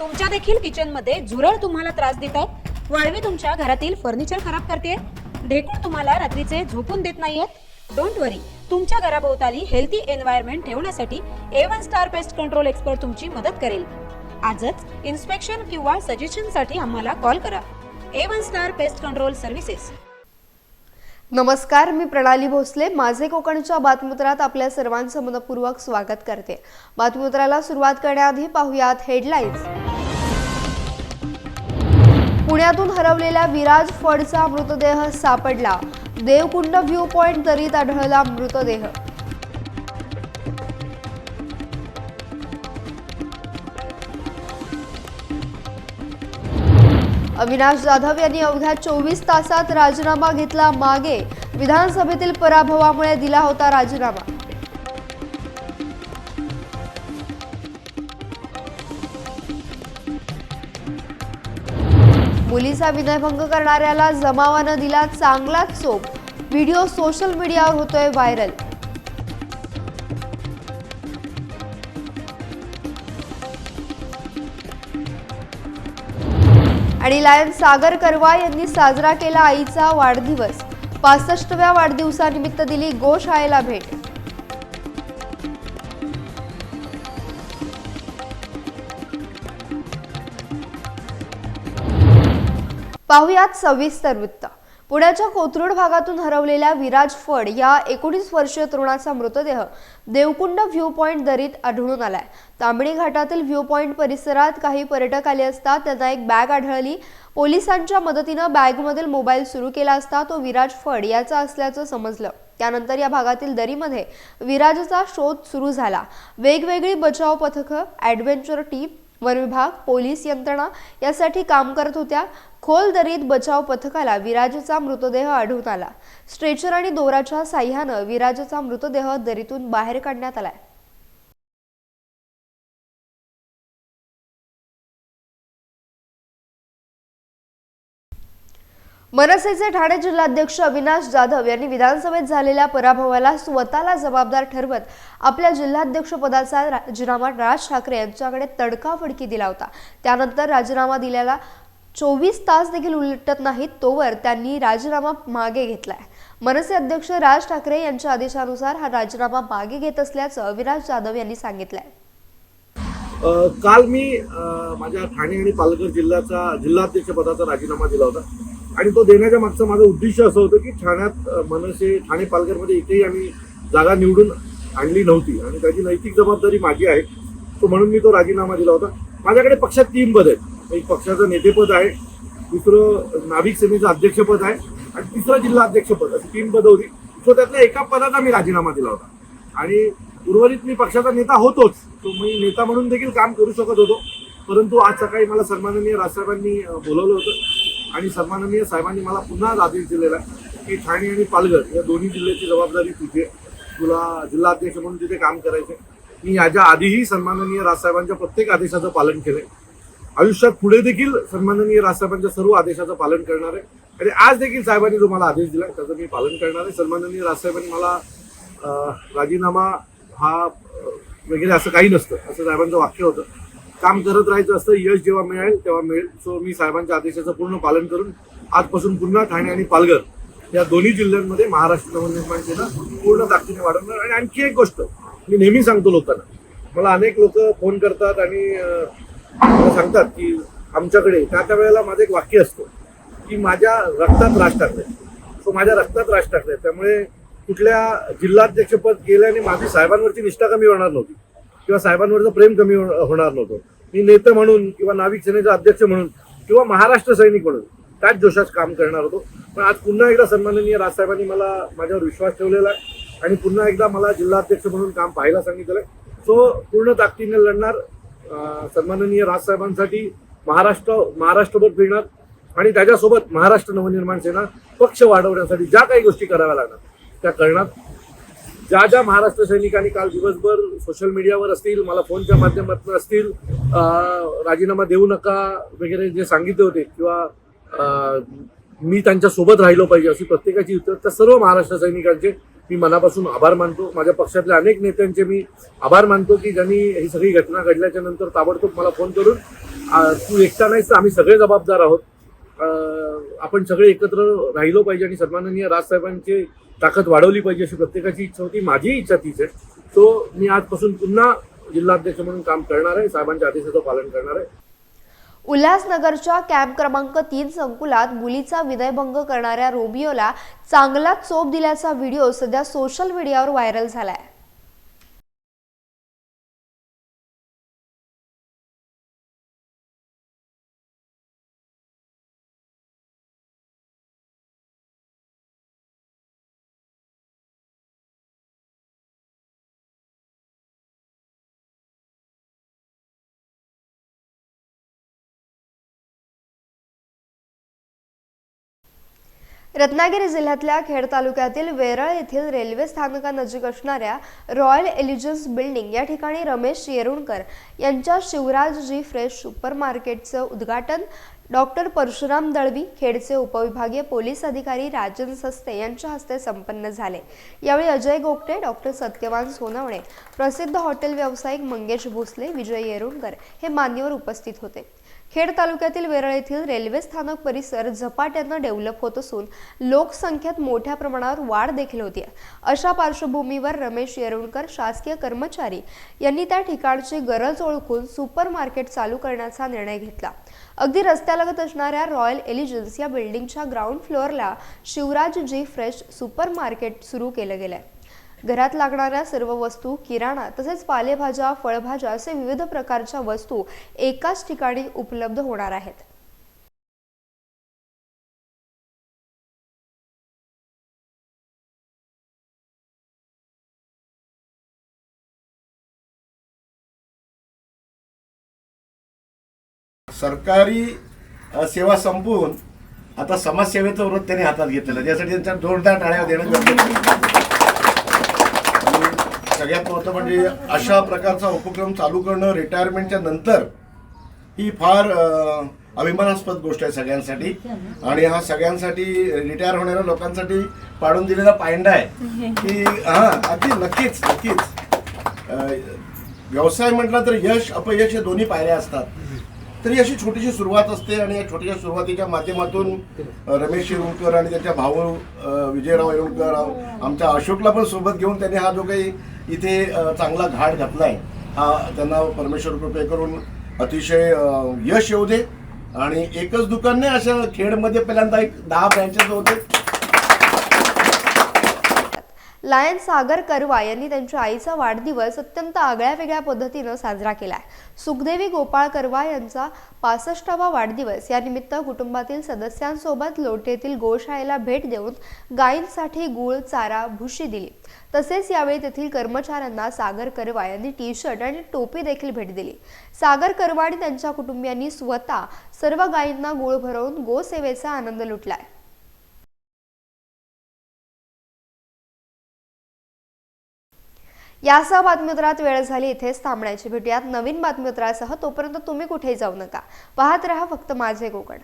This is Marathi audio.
तुमच्या देखील किचनमध्ये झुरळ तुम्हाला त्रास देत आहेत, वाळवी तुमच्या घरातील फर्निचर खराब करते, ढेकूळ तुम्हाला रात्रीचे झोपून देत नाहीयेत, डोंट वरी. तुमच्या घराभोवताली हेल्थी एन्व्हायरमेंट ठेवण्यासाठी A1 star pest control expert तुमची मदत करेल. आजच इन्स्पेक्शन किंवा सजेशनसाठी आम्हाला कॉल करा. A1 star pest control services. नमस्कार, मी प्रणाली भोसले. माझे कोकणच्या बातमीपत्रात आपल्या सर्वांचं मनपूर्वक स्वागत करते. बातमीपत्राला सुरुवात करण्याआधी पाहुयात हेडलाईन्स. पुण्यातून हरवलेल्या विराज फडचा मृतदेह सापडला. देवकुंड व्ह्यू पॉइंट दरीत आढळला मृतदेह. अविनाश जाधव यांनी अवघ्या 24 तासात राजीनामा घेतला मागे. विधानसभेतील पराभवामुळे दिला होता राजीनामा. मुलीचा विनयभंग करणाऱ्याला जमावानं दिला चांगलाच चोप. व्हिडिओ सोशल मीडियावर होतोय व्हायरल. आणि लायन सागर करवा यांनी साजरा केला आईचा वाढदिवस. 65व्या वाढदिवसानिमित्त दिली गोशाळेला भेट. पाहुयात सविस्तर वृत्त. पुण्याच्या कोथरूड भागातून हरवलेल्या विराज फड या 19 वर्षीय तरुणाचा मृतदेह देवकुंड व्ह्यू पॉइंट दरीत आढळून आलाय. तांबडी घाटातील व्ह्यू पॉइंट परिसरात काही पर्यटक आले असता त्यांना एक बॅग आढळली. पोलिसांच्या मदतीनं बॅगमधील मोबाईल सुरू केला असता तो विराज फड याचा असल्याचं समजलं. त्यानंतर या भागातील दरीमध्ये विराजचा शोध सुरू झाला. वेगवेगळी बचाव पथकं, ॲडव्हेंचर टीम, वन विभाग, पोलीस यंत्रणा यासाठी काम करत होत्या. खोल दरीत बचाव पथकाला विराजचा मृतदेह आढळून आला. स्ट्रेचर आणि दोराच्या साह्यानं विराजचा मृतदेह दरीतून बाहेर काढण्यात आलाय. मनसेचे ठाणे जिल्हाध्यक्ष अविनाश जाधव यांनी विधानसभेत झालेल्या पराभवाला स्वतःला जबाबदार ठरवत आपल्या जिल्हाध्यक्षपदाचा राजीनामा राज ठाकरे यांच्याकडे तडकाफडकी दिला होता. त्यानंतर राजीनामा दिल्याला 24 तास देखील उलटत नाहीत तोवर त्यांनी राजीनामा मागे घेतलाय. मनसे अध्यक्ष राज ठाकरे यांच्या आदेशानुसार हा राजीनामा मागे घेत असल्याचं अविनाश जाधव यांनी सांगितलंय. काल मी माझ्या ठाणे आणि पालघर जिल्हाध्यक्षपदाचा राजीनामा दिला होता आणि तो देण्याच्या मागचं माझं उद्दिष्ट असं होतं की ठाणे पालघरमध्ये इथेही आम्ही जागा निवडून आणली नव्हती आणि त्याची नैतिक जबाबदारी माझी आहे. तो म्हणून मी तो राजीनामा दिला होता. माझ्याकडे पक्षात 3 पद आहेत. एक पक्षाचं नेतेपद आहे, दुसरं नाभिक सेनेचं अध्यक्षपद आहे आणि तिसरं जिल्हा अध्यक्षपद, अशी 3 पदं होती. सो त्यातल्या एका पदाचा मी राजीनामा दिला होता आणि उर्वरित मी पक्षाचा नेता होतोच. तो मी नेता म्हणून देखील काम करू शकत होतो. परंतु आज सकाळी मला सन्माननीय राजसाहेबांनी बोलवलं होतं आणि सन्माननीय साहेबांनी मला पुन्हा आदेश दिलेला आहे की ठाणे आणि पालघर या दोन्ही जिल्ह्याची जबाबदारी तुझी आहे, तुला जिल्हाध्यक्ष म्हणून तिथे काम करायचं. मी याच्या आधीही सन्माननीय राजसाहेबांच्या प्रत्येक आदेशाचं पालन केलंय. आयुष्यात पुढे देखील सन्माननीय राजसाहेबांच्या सर्व आदेशाचं पालन करणार आहे आणि आज देखील साहेबांनी जो मला आदेश दिला त्याचं मी पालन करणार आहे. सन्माननीय राजसाहेबांनी मला राजीनामा हा वगैरे असं काही नसतं असं साहेबांचं वाक्य होतं. काम करत राहायचं असतं, यश जेव्हा मिळेल तेव्हा मिळेल. सो मी साहेबांच्या आदेशाचं पूर्ण पालन करून आजपासून पुन्हा ठाणे आणि पालघर या दोन्ही जिल्ह्यांमध्ये महाराष्ट्र नवनिर्माण सेना पूर्ण ताकदीने वाढवणार. आणि आणखी एक गोष्ट मी नेहमी सांगतो लोकांना, मला अनेक लोक फोन करतात आणि सांगतात की आमच्याकडे त्या वेळेला माझं एक वाक्य असतं की माझ्या रक्तात राज ठाकरे. सो माझ्या रक्तात राज ठाकरे, त्यामुळे कुठल्या जिल्हाध्यक्षपद गेल्याने माझी साहेबांवरची निष्ठा कमी होणार नव्हती किंवा साहेबांवरचं प्रेम कमी होणार नव्हतं. मी नेते म्हणून किंवा नाविक सेनेचा अध्यक्ष म्हणून किंवा महाराष्ट्र सैनिक म्हणून त्याच जोशात काम करणार होतो. पण आज पुन्हा एकदा सन्माननीय राजसाहेबांनी मला माझ्यावर विश्वास ठेवलेला आहे आणि पुन्हा एकदा मला जिल्हाध्यक्ष म्हणून काम पाहायला सांगितलं आहे. सो पूर्ण ताकदीने लढणार, सन्माननीय राजसाहेबांसाठी महाराष्ट्रभर फिरणार आणि त्याच्यासोबत महाराष्ट्र नवनिर्माण सेना पक्ष वाढवण्यासाठी ज्या काही गोष्टी कराव्या लागणार त्या करणार. ज्या महाराष्ट्र सैनिकांनी काल दिवसभर सोशल मीडियावर असतील, मला फोनच्या माध्यमातून असतील, राजीनामा देऊ नका वगैरे जे सांगितले होते किंवा मी त्यांच्या सोबत राहिलो पाहिजे अशी प्रत्येकाची उत्तर, त्या सर्व महाराष्ट्र सैनिकांचे मी मनापासून आभार मानतो. माझ्या पक्षातल्या अनेक नेत्यांचे मी आभार मानतो की ज्यांनी ही सगळी घटना घडल्याच्या नंतर ताबडतोब मला फोन करून तू एकटा नाहीस तर आम्ही सगळे जबाबदार आहोत. आपण सगळे एकत्र राहिलो पाहिजे आणि सन्माननीय राजसाहेबांची ताकद वाढवली पाहिजे अशी प्रत्येकाची इच्छा होती. माझीही इच्छा तीच आहे. तो मी आजपासून पुन्हा जिल्हाध्यक्ष म्हणून काम करणार आहे. साहेबांच्या आदेशाचं पालन करणार आहे. उल्हासनगरच्या कॅम्प क्रमांक 3 संकुलात मुलीचा विनयभंग करणाऱ्या रोमियोला चांगलाच चोप दिल्याचा व्हिडिओ सध्या सोशल मीडियावर व्हायरल झालाय. रत्नागिरी जिल्ह्यातल्या खेड तालुक्यातील वेरळ येथील रेल्वे स्थानकानजीक असणाऱ्या रॉयल एलिजन्स बिल्डिंग या ठिकाणी रमेश येरुणकर यांच्या शिवराज जी फ्रेश सुपर मार्केटचं उद्घाटन डॉक्टर परशुराम दळवी, खेडचे उपविभागीय पोलीस अधिकारी राजन सस्ते यांच्या हस्ते संपन्न झाले. यावेळी अजय गोगटे, डॉक्टर सत्यवान सोनवणे, प्रसिद्ध हॉटेल व्यावसायिक मंगेश भोसले, विजय येरुणकर हे मान्यवर उपस्थित होते. खेड तालुक्यातील वेरळ येथील रेल्वे स्थानक परिसर झपाट्याने डेव्हलप होत असून लोकसंख्येत मोठ्या प्रमाणावर वाढ देखील होती. अशा पार्श्वभूमीवर रमेश येरुणकर शासकीय कर्मचारी यांनी त्या ठिकाणची गरज ओळखून सुपर मार्केट चालू करण्याचा निर्णय घेतला. अगदी रस्त्यालगत असणाऱ्या रॉयल एलिजन्स या बिल्डिंगच्या ग्राउंड फ्लोअरला Shivraj ji fresh super market सुरू केलं गेलंय. घरात लागणाऱ्या सर्व वस्तू, किराणा तसेच पालेभाज्या, फळभाज्या असे विविध प्रकारच्या वस्तू एकाच ठिकाणी उपलब्ध होणार आहेत. सरकारी सेवा संपवून आता समाजसेवेचं व्रत त्यांनी हातात घेतलेलं, त्यासाठी त्यांच्या जोरदार टाळ्या देणं गरजेचं आहे. सगळ्यात महत्त्वाचं म्हणजे अशा प्रकारचा उपक्रम चालू करणं रिटायरमेंटच्या नंतर ही फार अभिमानास्पद गोष्ट आहे सगळ्यांसाठी. आणि हा सगळ्यांसाठी रिटायर होणाऱ्या लोकांसाठी पाडून दिलेला पायंडा आहे की अगदी नक्कीच व्यवसाय म्हटला तर यश अपयश हे दोन्ही पायऱ्या असतात. तरी अशी छोटीशी सुरुवात असते आणि या छोट्याशा सुरुवातीच्या माध्यमातून रमेश येरुणकर आणि त्यांच्या भाऊ विजयराव येरुणकर, आमच्या अशोकला पण सोबत घेऊन त्यांनी हा जो काही इथे चांगला घाट घातलाय, हा त्यांना परमेश्वर कृपे करून अतिशय यश येऊ दे. आणि एकच दुकान नाही, अशा खेडमध्ये पहिल्यांदा एक 10 ब्रँचेस होते. लायन सागर करवा यांनी त्यांच्या आईचा वाढदिवस अत्यंत आगळ्या वेगळ्या पद्धतीने साजरा केलाय. सुखदेवी गोपाळ करवा यांचा 65वा वाढदिवस या निमित्त कुटुंबातील सदस्यांसोबत लोटेतील गोशाळेला भेट देऊन गायींसाठी गूळ, चारा, भुशी दिली. तसेच यावेळी तेथील कर्मचाऱ्यांना सागर करवा यांनी टी-शर्ट आणि टोपी देखील भेट दिली. सागर करवा आणि त्यांच्या कुटुंबियांनी स्वतः सर्व गायींना गूळ भरवून गोसेवेचा आनंद लुटलाय. यासह बातमीपत्रात वेळ झाली इथेच थांबण्याची. भेटूयात नवीन बातमीपत्रासह. तोपर्यंत तुम्ही कुठेही जाऊ नका. पाहत रहा फक्त माझे कोकण.